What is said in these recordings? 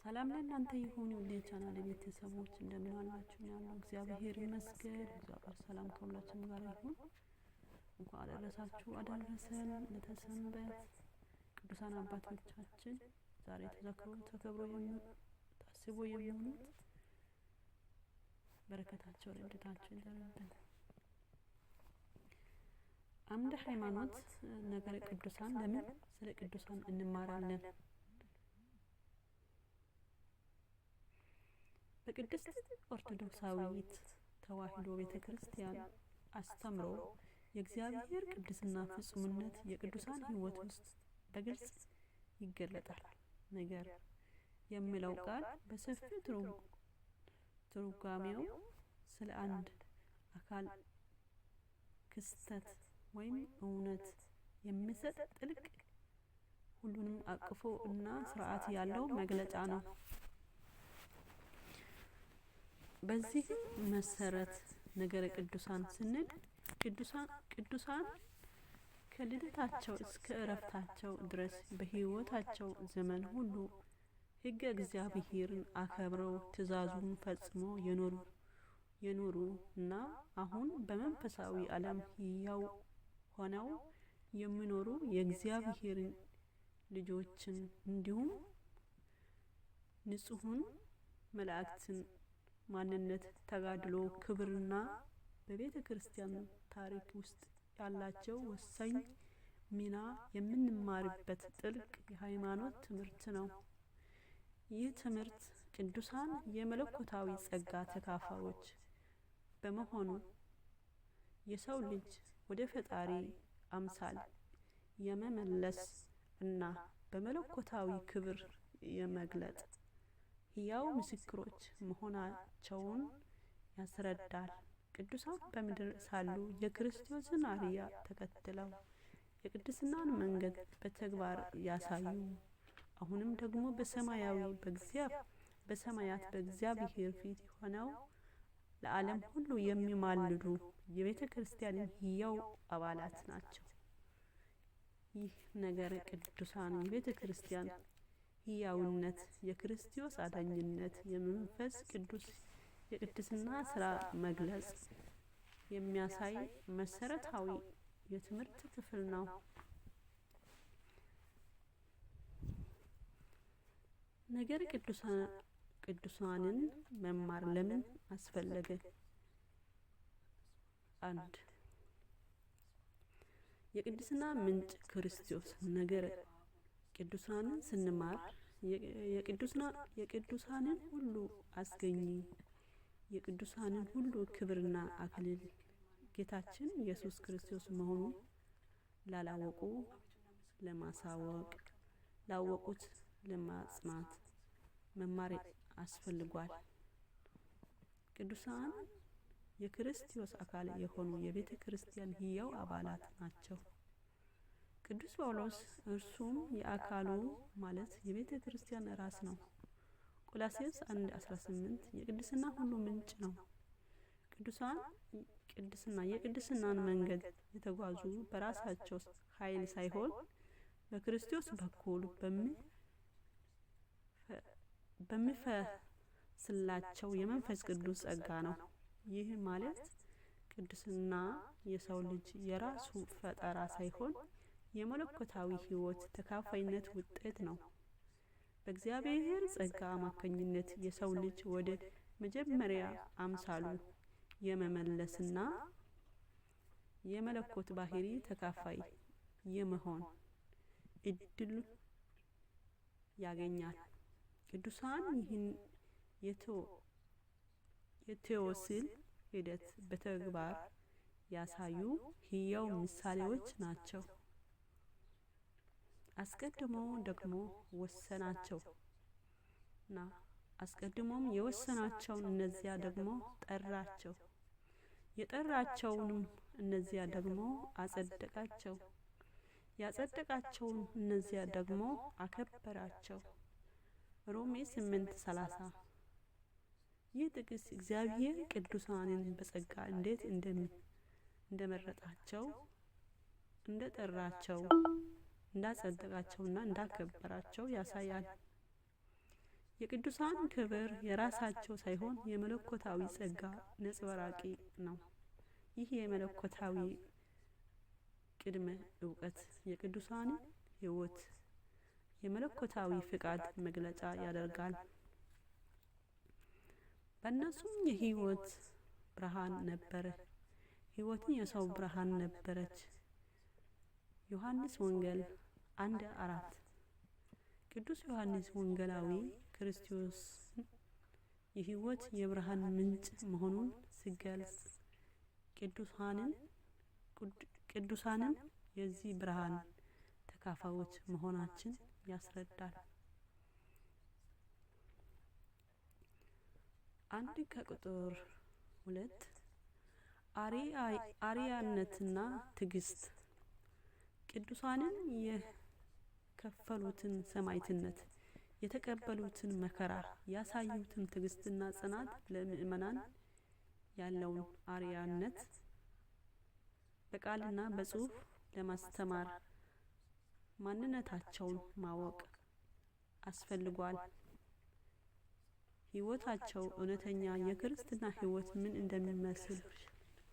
ሰላም ለእናንተ ይሁን ውድ የቻናሌ ቤተሰቦች እንደምን አላችሁ? ያለው እግዚአብሔር ይመስገን። እግዚአብሔር ሰላም ከሁላችን ጋር ይሁን። እንኳን አደረሳችሁ አደረሰን ለተሰንበት ቅዱሳን አባቶቻችን ዛሬ ተከብሮ ታስቦ የሚውሉት በረከታቸው ረድኤታቸው ይደረብን። አምደ ሃይማኖት ነገረ ቅዱሳን ለምን ስለ ቅዱሳን እንማራለን? በቅድስት ኦርቶዶክሳዊት ተዋሕዶ ቤተክርስቲያን አስተምሮ የእግዚአብሔር ቅድስና ፍጹምነት የቅዱሳን ሕይወት ውስጥ በግልጽ ይገለጣል። ነገር የሚለው ቃል በሰፊው ትርጓሜው ስለ አንድ አካል ክስተት ወይም እውነት የሚሰጥ ጥልቅ ሁሉንም አቅፎ እና ስርዓት ያለው መግለጫ ነው። በዚህ መሰረት ነገረ ቅዱሳን ስንል ቅዱሳን ከልደታቸው እስከ እረፍታቸው ድረስ በሕይወታቸው ዘመን ሁሉ ሕገ እግዚአብሔርን አከብረው ትእዛዙን ፈጽሞ የኖሩ እና አሁን በመንፈሳዊ ዓለም ሕያው ሆነው የሚኖሩ የእግዚአብሔርን ልጆችን እንዲሁም ንጹሑን መላእክትን ማንነት ተጋድሎ ክብርና በቤተ ክርስቲያን ታሪክ ውስጥ ያላቸው ወሳኝ ሚና የምንማርበት ጥልቅ የሃይማኖት ትምህርት ነው። ይህ ትምህርት ቅዱሳን የመለኮታዊ ጸጋ ተካፋዮች በመሆኑ የሰው ልጅ ወደ ፈጣሪ አምሳል የመመለስ እና በመለኮታዊ ክብር የመግለጥ ሕያው ምስክሮች መሆናቸውን ያስረዳል። ቅዱሳን በምድር ሳሉ የክርስቶስን አርአያ ተከትለው የቅድስናን መንገድ በተግባር ያሳዩ፣ አሁንም ደግሞ በሰማያት በእግዚአብሔር ፊት ሆነው ለዓለም ሁሉ የሚማልዱ የቤተ ክርስቲያን ሕያው አባላት ናቸው። ይህ ነገረ ቅዱሳን የቤተ ክርስቲያን ሕያውነት፣ የክርስቶስ አዳኝነት፣ የመንፈስ ቅዱስ የቅድስና ስራ መግለጽ የሚያሳይ መሰረታዊ የትምህርት ክፍል ነው። ነገረ ቅዱሳንን መማር ለምን አስፈለገ? 1. የቅድስና ምንጭ ክርስቶስ። ነገረ ቅዱሳንን ስንማር የቅዱሳንን ሁሉ አስገኚ የቅዱሳንን ሁሉ ክብርና አክሊል ጌታችን ኢየሱስ ክርስቶስ መሆኑን ላላወቁ ለማሳወቅ፣ ላወቁት ለማጽናት መማር አስፈልጓል። ቅዱሳን የክርስቶስ አካል የሆኑ የቤተ ክርስቲያን ሕያው አባላት ናቸው። ቅዱስ ጳውሎስ እርሱም የአካሉ ማለት የቤተ ክርስቲያን ራስ ነው። ቆላስይስ 1:18 የቅድስና ሁሉ ምንጭ ነው። ቅዱሳን የቅድስናን መንገድ የተጓዙ በራሳቸው ኃይል ሳይሆን በክርስቶስ በኩል በሚፈስላቸው የመንፈስ ቅዱስ ጸጋ ነው። ይህ ማለት ቅድስና የሰው ልጅ የራሱ ፈጠራ ሳይሆን የመለኮታዊ ሕይወት ተካፋይነት ውጤት ነው። በእግዚአብሔር ጸጋ አማካኝነት የሰው ልጅ ወደ መጀመሪያ አምሳሉ የመመለስና የመለኮት ባህሪ ተካፋይ የመሆን እድል ያገኛል። ቅዱሳን ይህን የቴዎሲል ሂደት በተግባር ያሳዩ ሕያው ምሳሌዎች ናቸው። አስቀድሞም የወሰናቸውን እነዚያ ደግሞ ጠራቸው፣ የጠራቸውንም እነዚያ ደግሞ አጸደቃቸው፣ ያጸደቃቸውን እነዚያ ደግሞ አከበራቸው። ሮሜ 8:30 ይህ ጥቅስ እግዚአብሔር ቅዱሳንን በጸጋ እንዴት እንደመረጣቸው፣ እንደጠራቸው፣ እንዳጸደቃቸውና እንዳከበራቸው ያሳያል። የቅዱሳን ክብር የራሳቸው ሳይሆን የመለኮታዊ ጸጋ ነጸብራቅ ነው። ይህ የመለኮታዊ ቅድመ እውቀት የቅዱሳንን ሕይወት የመለኮታዊ ፍቃድ መግለጫ ያደርጋል። በእነሱም የሕይወት ብርሃን ነበረ፣ ሕይወትን የሰው ብርሃን ነበረች። ዮሐንስ ወንጌል 1:4 ቅዱስ ዮሐንስ ወንጌላዊ ክርስቶስ የሕይወት የብርሃን ምንጭ መሆኑን ሲገልጽ ቅዱሳንን የዚህ ብርሃን ተካፋዮች መሆናችን ያስረዳል። 1:2 አርአያነትና ትዕግስት ቅዱሳንን የከፈሉትን ሰማዕትነት፣ የተቀበሉትን መከራ፣ ያሳዩትን ትዕግስትና ጽናት ለምእመናን ያለውን አርአያነት በቃልና በጽሑፍ ለማስተማር ማንነታቸውን ማወቅ አስፈልጓል። ሕይወታቸው እውነተኛ የክርስትና ሕይወት ምን እንደሚመስል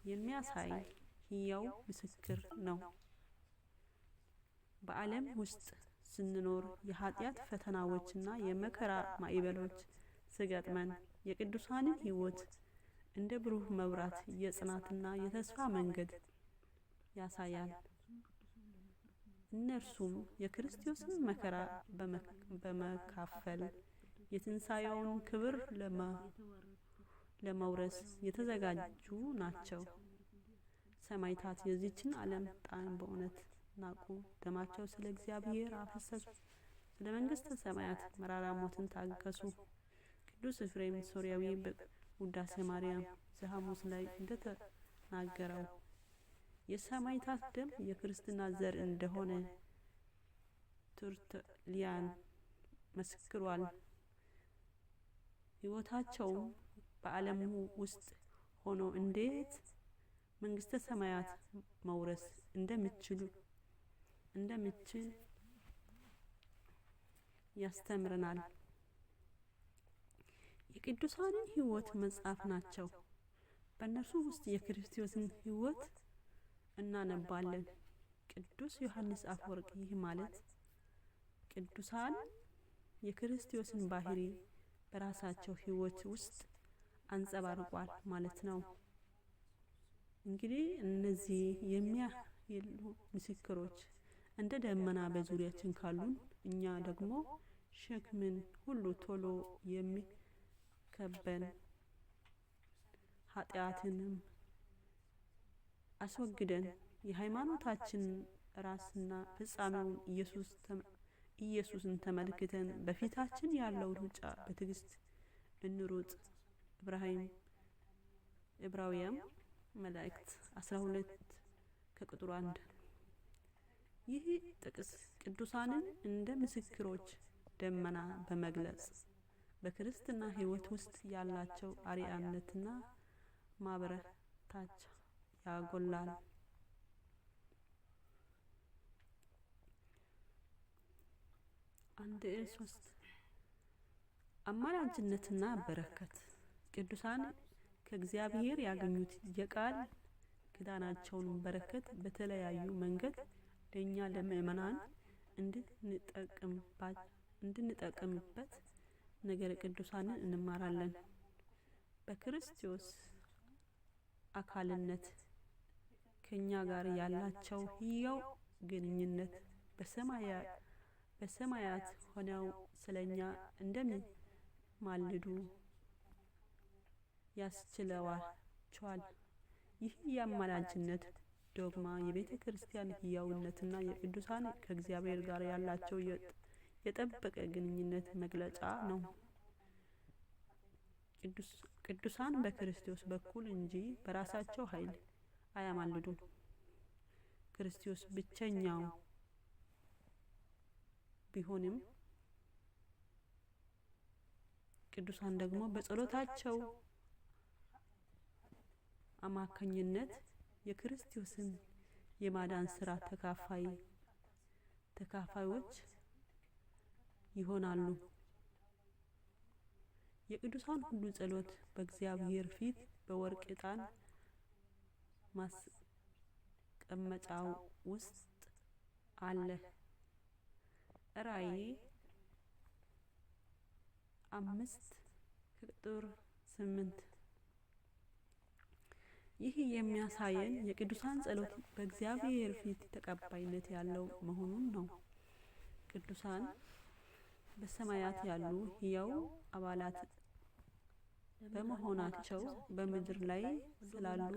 የሚያሳይ ሕያው ምስክር ነው። በዓለም ውስጥ ስንኖር የኃጢአት ፈተናዎችና የመከራ ማዕበሎች ሲገጥመን የቅዱሳንን ሕይወት እንደ ብሩህ መብራት የጽናትና የተስፋ መንገድ ያሳያል። እነርሱም የክርስቶስን መከራ በመካፈል የትንሣኤውን ክብር ለመውረስ የተዘጋጁ ናቸው። ሰማዕታት የዚችን ዓለም ጣዕም በእውነት ናቁ፣ ደማቸው ስለ እግዚአብሔር አፈሰሱ፣ ስለ መንግሥተ ሰማያት መራራ ሞትን ታገሱ። ቅዱስ ኤፍሬም ሶርያዊ በውዳሴ ማርያም ዘሐሙስ ላይ እንደተናገረው የሰማዕታት ደም የክርስትና ዘር እንደሆነ ቱርተሊያን መስክሯል። ሕይወታቸውም በዓለም ውስጥ ሆኖ እንዴት መንግሥተ ሰማያት መውረስ እንደሚችል ያስተምረናል። የቅዱሳንን ሕይወት መጽሐፍ ናቸው። በእነርሱ ውስጥ የክርስቶስን ሕይወት እናነባለን። ቅዱስ ዮሐንስ አፈወርቅ ይህ ማለት ቅዱሳን የክርስቶስን ባህሪ በራሳቸው ሕይወት ውስጥ አንጸባርቋል ማለት ነው። እንግዲህ እነዚህ የሚያህሉ ምስክሮች እንደ ደመና በዙሪያችን ካሉን፣ እኛ ደግሞ ሸክምን ሁሉ ቶሎ የሚከበን ኃጢአትንም አስወግደን የሃይማኖታችን ራስና ፍጻሜውን ኢየሱስን ተመልክተን በፊታችን ያለው ሩጫ በትዕግስት እንሩጥ። ዕብራውያን መልእክት 12:1 ይህ ጥቅስ ቅዱሳንን እንደ ምስክሮች ደመና በመግለጽ በክርስትና ሕይወት ውስጥ ያላቸው አርአያነትና ማበረታቻ ያጎላል። አማላጅነትና በረከት ቅዱሳን ከእግዚአብሔር ያገኙት የቃል ኪዳናቸውን በረከት በተለያዩ መንገድ ለእኛ ለምእመናን እንድንጠቀምበት ነገረ ቅዱሳንን እንማራለን። በክርስቶስ አካልነት ከኛ ጋር ያላቸው ሕያው ግንኙነት በሰማያት ሆነው ስለኛ እንደሚማልዱ ያስችለዋቸዋል። ይህ የአማላጅነት ዶግማ የቤተ ክርስቲያን ሕያውነትና የቅዱሳን ከእግዚአብሔር ጋር ያላቸው የጠበቀ ግንኙነት መግለጫ ነው። ቅዱሳን በክርስቶስ በኩል እንጂ በራሳቸው ኃይል አያማልዱም። ክርስቶስ ብቸኛው ቢሆንም ቅዱሳን ደግሞ በጸሎታቸው አማካኝነት የክርስቶስን የማዳን ሥራ ተካፋዮች ይሆናሉ። የቅዱሳን ሁሉ ጸሎት በእግዚአብሔር ፊት በወርቅ ዕጣን ማስቀመጫው ውስጥ አለ። ራእይ 5:8 ይህ የሚያሳየን የቅዱሳን ጸሎት በእግዚአብሔር ፊት ተቀባይነት ያለው መሆኑን ነው። ቅዱሳን በሰማያት ያሉ ሕያው አባላት በመሆናቸው በምድር ላይ ስላሉ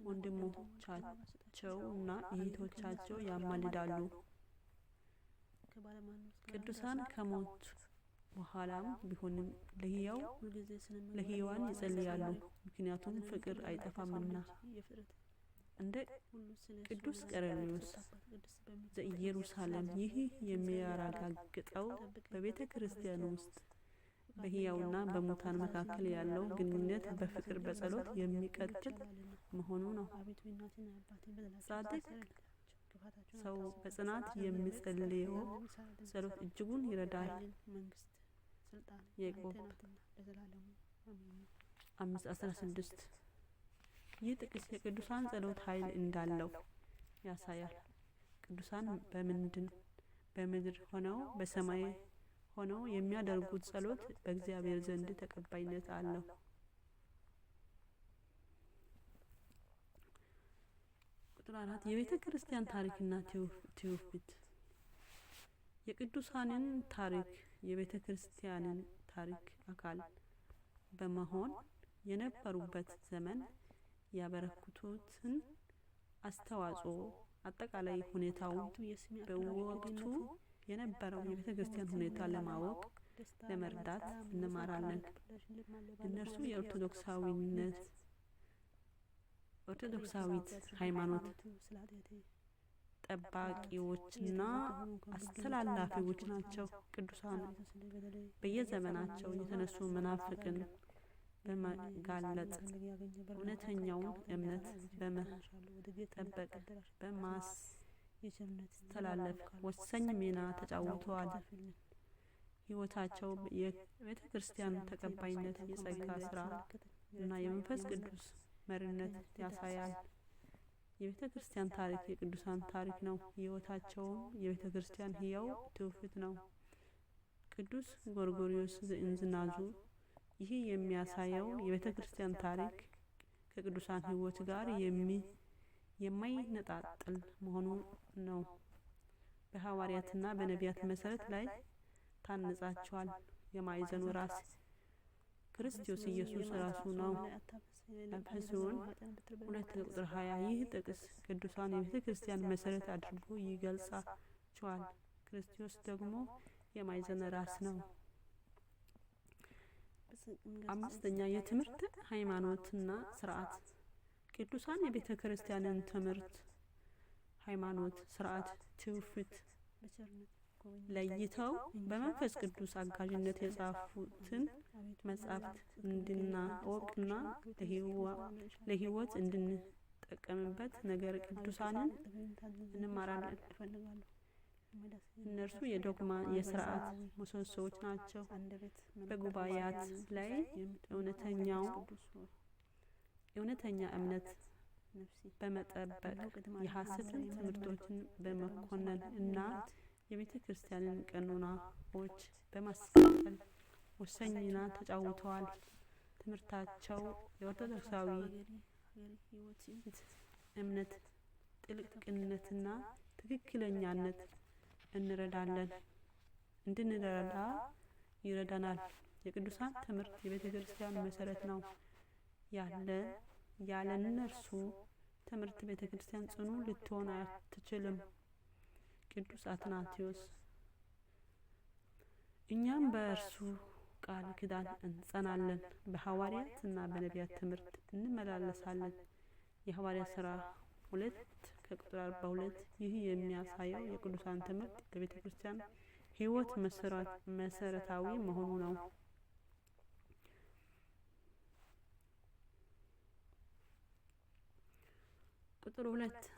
ወንድሞቻቸው እና እህቶቻቸው ያማልዳሉ። ቅዱሳን ከሞት በኋላም ቢሆንም ለሕያዋን ይጸልያሉ፣ ምክንያቱም ፍቅር አይጠፋምና። እንደ ቅዱስ ቀሬኔዎስ ዘኢየሩሳሌም ይህ የሚያረጋግጠው በቤተ ክርስቲያን ውስጥ በሕያውና በሙታን መካከል ያለው ግንኙነት በፍቅር በጸሎት የሚቀጥል መሆኑ ነው። ጻድቅ ሰው በጽናት የሚጸልየው ጸሎት እጅጉን ይረዳል። ያዕቆብ 5:16 ይህ ጥቅስ የቅዱሳን ጸሎት ኃይል እንዳለው ያሳያል። ቅዱሳን በምድር ሆነው በሰማይ ሆነው የሚያደርጉት ጸሎት በእግዚአብሔር ዘንድ ተቀባይነት አለው። ቁጥር 4 የቤተ ክርስቲያን ታሪክና ትውፊት። የቅዱሳንን ታሪክ የቤተ ክርስቲያንን ታሪክ አካል በመሆን የነበሩበት ዘመን ያበረከቱትን አስተዋጽኦ፣ አጠቃላይ ሁኔታውን፣ በወቅቱ የነበረው የቤተ ክርስቲያን ሁኔታ ለማወቅ ለመርዳት እንማራለን። እነርሱ ኦርቶዶክሳዊት ሃይማኖት ጠባቂዎችና አስተላላፊዎች ናቸው። ቅዱሳን በየዘመናቸው የተነሱ መናፍቅን በመጋለጥ እውነተኛውን እምነት በመጠበቅ በማስተላለፍ ወሳኝ ሚና ተጫውተዋል። ሕይወታቸው የቤተ ክርስቲያን ተቀባይነት፣ የጸጋ ሥራ እና የመንፈስ ቅዱስ መሪነት ያሳያል። የቤተ ክርስቲያን ታሪክ የቅዱሳን ታሪክ ነው። ሕይወታቸውም የቤተ ክርስቲያን ሕያው ትውፊት ነው። ቅዱስ ጎርጎርዮስ ዘእንዝናዙ ይህ የሚያሳየው የቤተ ክርስቲያን ታሪክ ከቅዱሳን ሕይወት ጋር የማይነጣጠል መሆኑ ነው። በሐዋርያትና በነቢያት መሰረት ላይ ታንጻቸዋል። የማዕዘኑ ራስ ክርስቶስ ኢየሱስ ራሱ ነው። ኤፌሶን 2:20 ይህ ጥቅስ ቅዱሳን የቤተ ክርስቲያን መሰረት አድርጎ ይገልጻቸዋል። ክርስቶስ ደግሞ የማዕዘን ራስ ነው። 5 የትምህርት ሃይማኖትና ስርዓት። ቅዱሳን የቤተ ክርስቲያንን ትምህርት፣ ሃይማኖት፣ ስርዓት፣ ትውፊት ለይተው በመንፈስ ቅዱስ አጋዥነት የጻፉትን መጻሕፍት እንድናውቅና ለሕይወት እንድንጠቀምበት ነገረ ቅዱሳንን እንማራለን። እነርሱ የዶግማ የስርዓት ምሰሶዎች ናቸው። በጉባኤያት ላይ እውነተኛ እምነት በመጠበቅ የሐሰትን ትምህርቶችን በመኮነን እና የቤተ ክርስቲያንን ቀኖናዎች በማስቀጠል ወሳኝ ሚና ተጫውተዋል። ትምህርታቸው የኦርቶዶክሳዊ እምነት ጥልቅነትና ትክክለኛነት እንድንረዳ ይረዳናል። የቅዱሳን ትምህርት የቤተ ክርስቲያን መሰረት ነው። ያለ እነርሱ ትምህርት ቤተ ክርስቲያን ጽኑ ልትሆን አትችልም። ቅዱስ አትናቴዎስ እኛም በእርሱ ቃል ኪዳን እንጸናለን፣ በሐዋርያት እና በነቢያት ትምህርት እንመላለሳለን። የሐዋርያት ሥራ 2:42 ይህ የሚያሳየው የቅዱሳን ትምህርት ለቤተ ክርስቲያን ሕይወት መሰረታዊ መሆኑ ነው። ቁጥር 2